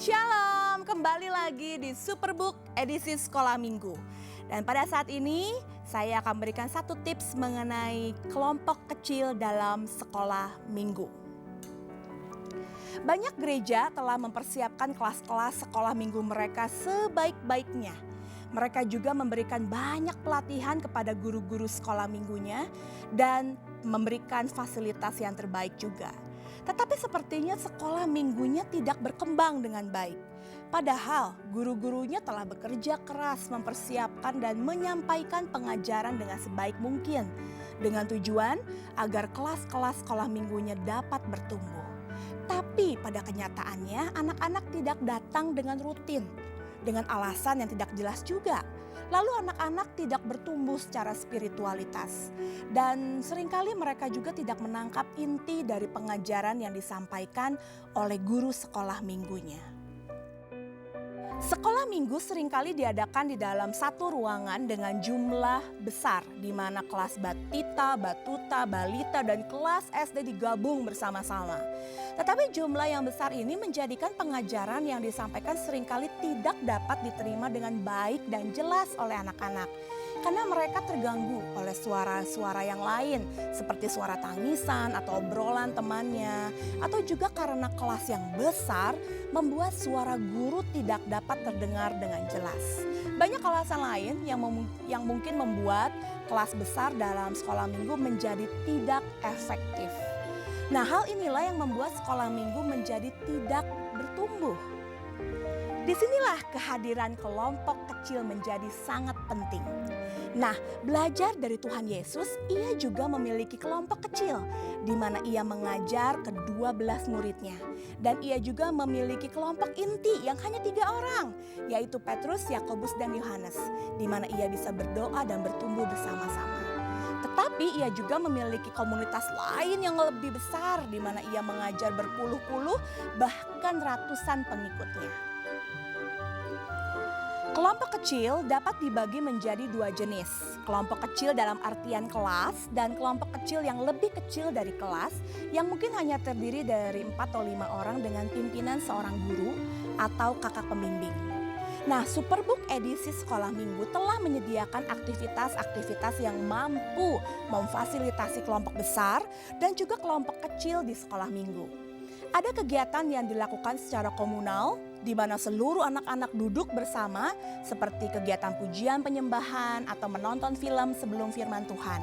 Shalom, kembali lagi di Superbook edisi Sekolah Minggu. Dan pada saat ini saya akan berikan satu tips mengenai kelompok kecil dalam sekolah minggu. Banyak gereja telah mempersiapkan kelas-kelas sekolah minggu mereka sebaik-baiknya. Mereka juga memberikan banyak pelatihan kepada guru-guru sekolah minggunya dan memberikan fasilitas yang terbaik juga. Tetapi sepertinya sekolah minggunya tidak berkembang dengan baik. Padahal guru-gurunya telah bekerja keras mempersiapkan dan menyampaikan pengajaran dengan sebaik mungkin. Dengan tujuan agar kelas-kelas sekolah minggunya dapat bertumbuh. Tapi pada kenyataannya anak-anak tidak datang dengan rutin. Dengan alasan yang tidak jelas juga. Lalu anak-anak tidak bertumbuh secara spiritualitas. Dan seringkali mereka juga tidak menangkap inti dari pengajaran yang disampaikan oleh guru sekolah minggunya. Sekolah minggu seringkali diadakan di dalam satu ruangan dengan jumlah besar, di mana kelas batita, batuta, balita, dan kelas SD digabung bersama-sama. Tetapi jumlah yang besar ini menjadikan pengajaran yang disampaikan seringkali tidak dapat diterima dengan baik dan jelas oleh anak-anak. Karena mereka terganggu oleh suara-suara yang lain seperti suara tangisan atau obrolan temannya. Atau juga karena kelas yang besar membuat suara guru tidak dapat terdengar dengan jelas. Banyak alasan lain yang mungkin membuat kelas besar dalam sekolah minggu menjadi tidak efektif. Nah, hal inilah yang membuat sekolah minggu menjadi tidak bertumbuh. Disinilah kehadiran kelompok kecil menjadi sangat penting. Nah, belajar dari Tuhan Yesus, ia juga memiliki kelompok kecil di mana ia mengajar ke-12 muridnya. Dan ia juga memiliki kelompok inti yang hanya 3 orang, yaitu Petrus, Yakobus, dan Yohanes, di mana ia bisa berdoa dan bertumbuh bersama-sama. Tetapi ia juga memiliki komunitas lain yang lebih besar di mana ia mengajar berpuluh-puluh bahkan ratusan pengikutnya. Kelompok kecil dapat dibagi menjadi 2 jenis. Kelompok kecil dalam artian kelas dan kelompok kecil yang lebih kecil dari kelas yang mungkin hanya terdiri dari 4 atau 5 orang dengan pimpinan seorang guru atau kakak pembimbing. Nah, Superbook edisi sekolah minggu telah menyediakan aktivitas-aktivitas yang mampu memfasilitasi kelompok besar dan juga kelompok kecil di sekolah minggu. Ada kegiatan yang dilakukan secara komunal, di mana seluruh anak-anak duduk bersama seperti kegiatan pujian penyembahan atau menonton film sebelum firman Tuhan.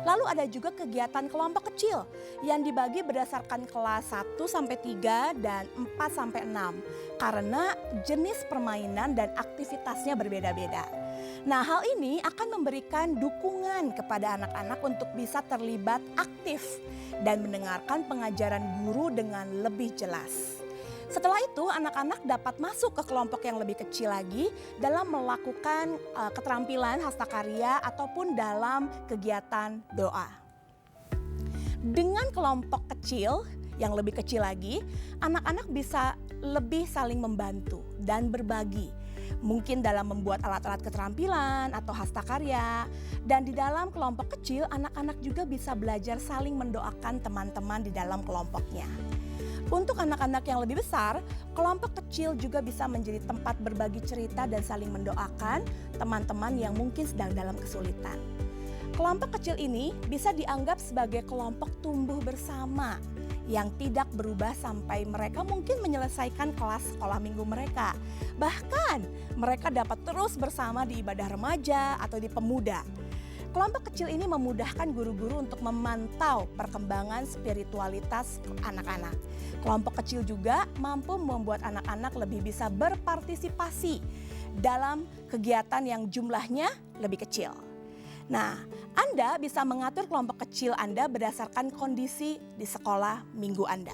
Lalu ada juga kegiatan kelompok kecil yang dibagi berdasarkan kelas 1-3 dan 4-6 karena jenis permainan dan aktivitasnya berbeda-beda. Nah, hal ini akan memberikan dukungan kepada anak-anak untuk bisa terlibat aktif dan mendengarkan pengajaran guru dengan lebih jelas. Setelah itu anak-anak dapat masuk ke kelompok yang lebih kecil lagi dalam melakukan keterampilan hastakarya ataupun dalam kegiatan doa. Dengan kelompok kecil yang lebih kecil lagi, anak-anak bisa lebih saling membantu dan berbagi. Mungkin dalam membuat alat-alat keterampilan atau hastakarya. Dan di dalam kelompok kecil anak-anak juga bisa belajar saling mendoakan teman-teman di dalam kelompoknya. Untuk anak-anak yang lebih besar, kelompok kecil juga bisa menjadi tempat berbagi cerita dan saling mendoakan teman-teman yang mungkin sedang dalam kesulitan. Kelompok kecil ini bisa dianggap sebagai kelompok tumbuh bersama yang tidak berubah sampai mereka mungkin menyelesaikan kelas sekolah minggu mereka. Bahkan mereka dapat terus bersama di ibadah remaja atau di pemuda. Kelompok kecil ini memudahkan guru-guru untuk memantau perkembangan spiritualitas anak-anak. Kelompok kecil juga mampu membuat anak-anak lebih bisa berpartisipasi dalam kegiatan yang jumlahnya lebih kecil. Nah, Anda bisa mengatur kelompok kecil Anda berdasarkan kondisi di sekolah minggu Anda.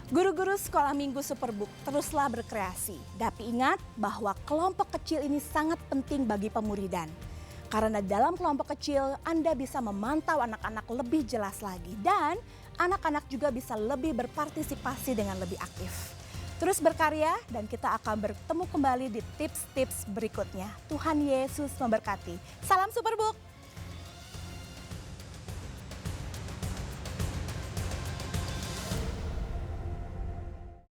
Guru-guru sekolah minggu Superbook teruslah berkreasi. Tapi ingat bahwa kelompok kecil ini sangat penting bagi pemuridan. Karena dalam kelompok kecil Anda bisa memantau anak-anak lebih jelas lagi. Dan anak-anak juga bisa lebih berpartisipasi dengan lebih aktif. Terus berkarya dan kita akan bertemu kembali di tips-tips berikutnya. Tuhan Yesus memberkati. Salam Superbook.